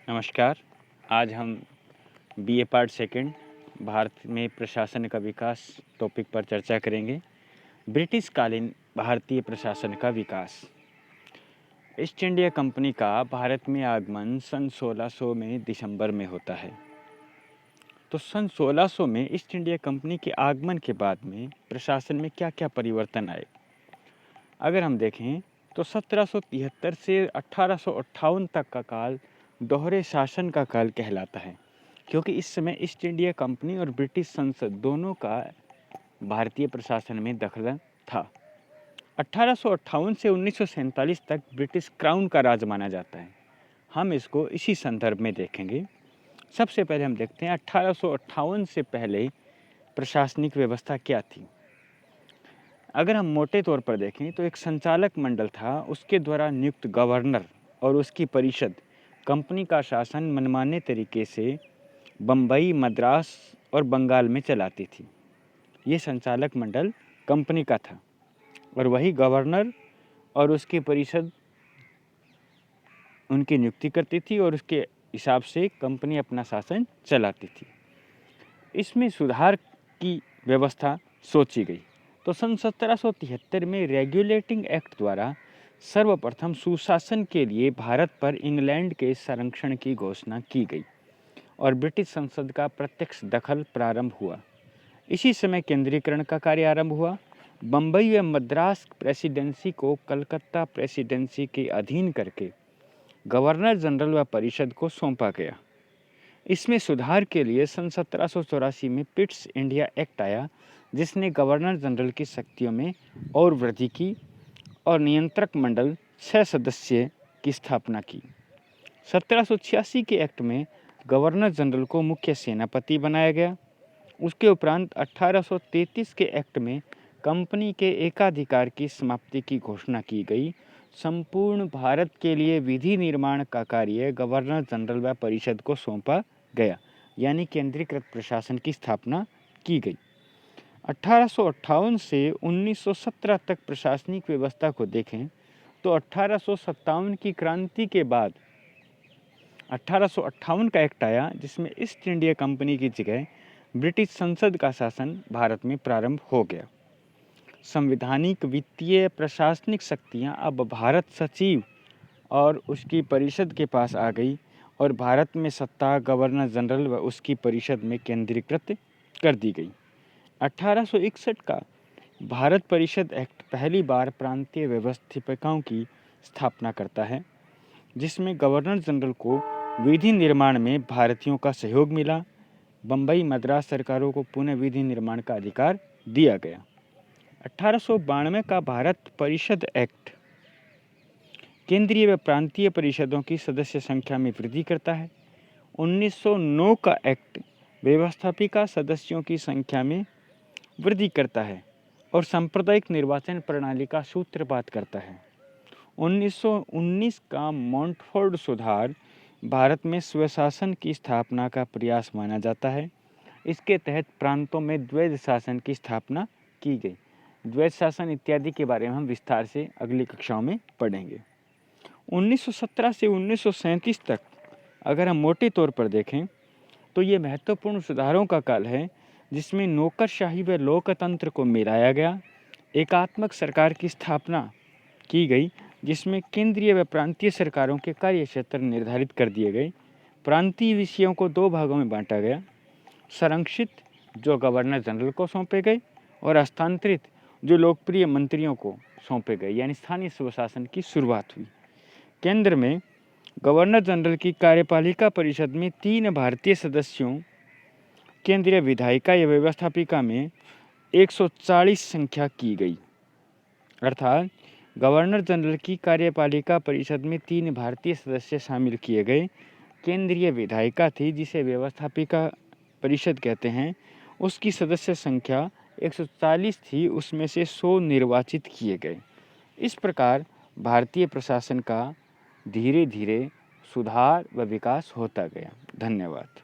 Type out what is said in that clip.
नमस्कार। आज हम बीए पार्ट सेकंड भारत में प्रशासन का विकास टॉपिक पर चर्चा करेंगे। ब्रिटिश कालीन भारतीय प्रशासन का विकास। ईस्ट इंडिया कंपनी का भारत में आगमन सन 1600 में दिसंबर में होता है। तो सन 1600 में ईस्ट इंडिया कंपनी के आगमन के बाद में प्रशासन में क्या क्या परिवर्तन आए, अगर हम देखें तो 1773 से 1858 तक का काल दोहरे शासन का काल कहलाता है, क्योंकि इस समय ईस्ट इंडिया कंपनी और ब्रिटिश संसद दोनों का भारतीय प्रशासन में दखल था। 1858 से 1947 तक ब्रिटिश क्राउन का राज माना जाता है। हम इसको इसी संदर्भ में देखेंगे। सबसे पहले हम देखते हैं 1858 से पहले प्रशासनिक व्यवस्था क्या थी। अगर हम मोटे तौर पर देखें तो एक संचालक मंडल था, उसके द्वारा नियुक्त गवर्नर और उसकी परिषद कंपनी का शासन मनमाने तरीके से बम्बई, मद्रास और बंगाल में चलाती थी। ये संचालक मंडल कंपनी का था और वही गवर्नर और उसकी परिषद उनकी नियुक्ति करती थी और उसके हिसाब से कंपनी अपना शासन चलाती थी। इसमें सुधार की व्यवस्था सोची गई। तो सन 1773 में रेगुलेटिंग एक्ट द्वारा सर्वप्रथम सुशासन के लिए भारत पर इंग्लैंड के संरक्षण की घोषणा की गई और ब्रिटिश संसद का प्रत्यक्ष दखल प्रारंभ हुआ। इसी समय केंद्रीकरण का कार्य आरंभ हुआ। बम्बई व मद्रास प्रेसिडेंसी को कलकत्ता प्रेसिडेंसी के अधीन करके गवर्नर जनरल व परिषद को सौंपा गया। इसमें सुधार के लिए सन 1784 में पिट्स इंडिया एक्ट आया, जिसने गवर्नर जनरल की शक्तियों में और वृद्धि की और नियंत्रक मंडल 6 सदस्य की स्थापना की। 1786 के एक्ट में गवर्नर जनरल को मुख्य सेनापति बनाया गया। उसके उपरांत 1833 के एक्ट में कंपनी के एकाधिकार की समाप्ति की घोषणा की गई। संपूर्ण भारत के लिए विधि निर्माण का कार्य गवर्नर जनरल व परिषद को सौंपा गया, यानी केंद्रीकृत प्रशासन की स्थापना की गई। 1858 से 1917 तक प्रशासनिक व्यवस्था को देखें तो 1857 की क्रांति के बाद 1858 का एक्ट आया, जिसमें ईस्ट इंडिया कंपनी की जगह ब्रिटिश संसद का शासन भारत में प्रारंभ हो गया। संवैधानिक, वित्तीय, प्रशासनिक शक्तियां अब भारत सचिव और उसकी परिषद के पास आ गई और भारत में सत्ता गवर्नर जनरल व उसकी परिषद में केंद्रीकृत कर दी गई। 1861 का भारत परिषद एक्ट पहली बार प्रांतीय व्यवस्थापिकाओं की स्थापना करता है, जिसमें गवर्नर जनरल को विधि निर्माण में भारतीयों का सहयोग मिला। बम्बई, मद्रास सरकारों को पुनः विधि निर्माण का अधिकार दिया गया। 1892 का भारत परिषद एक्ट केंद्रीय व प्रांतीय परिषदों की सदस्य संख्या में वृद्धि करता है। 1909 का एक्ट व्यवस्थापिका सदस्यों की संख्या में वृद्धि करता है और सांप्रदायिक निर्वाचन प्रणाली का सूत्रपात करता है। 1919 का मॉन्टफोर्ड सुधार भारत में स्वशासन की स्थापना का प्रयास माना जाता है। इसके तहत प्रांतों में द्वैध शासन की स्थापना की गई। द्वैध शासन इत्यादि के बारे में हम विस्तार से अगली कक्षाओं में पढ़ेंगे। 1917 से 1937 तक अगर हम मोटे तौर पर देखें तो ये महत्वपूर्ण सुधारों का काल है, जिसमें नौकरशाही व लोकतंत्र को मिलाया गया। एकात्मक सरकार की स्थापना की गई, जिसमें केंद्रीय व प्रांतीय सरकारों के कार्य क्षेत्र निर्धारित कर दिए गए। प्रांतीय विषयों को 2 भागों में बांटा गया। संरक्षित, जो गवर्नर जनरल को सौंपे गए, और हस्तांतरित, जो लोकप्रिय मंत्रियों को सौंपे गए, यानी स्थानीय स्वशासन की शुरुआत हुई। केंद्र में गवर्नर जनरल की कार्यपालिका परिषद में 3 भारतीय सदस्यों, केंद्रीय विधायिका या व्यवस्थापिका में 140 संख्या की गई। अर्थात गवर्नर जनरल की कार्यपालिका परिषद में 3 भारतीय सदस्य शामिल किए गए। केंद्रीय विधायिका थी, जिसे व्यवस्थापिका परिषद कहते हैं, उसकी सदस्य संख्या 140 थी, उसमें से 100 निर्वाचित किए गए। इस प्रकार भारतीय प्रशासन का धीरे धीरे सुधार व विकास होता गया। धन्यवाद।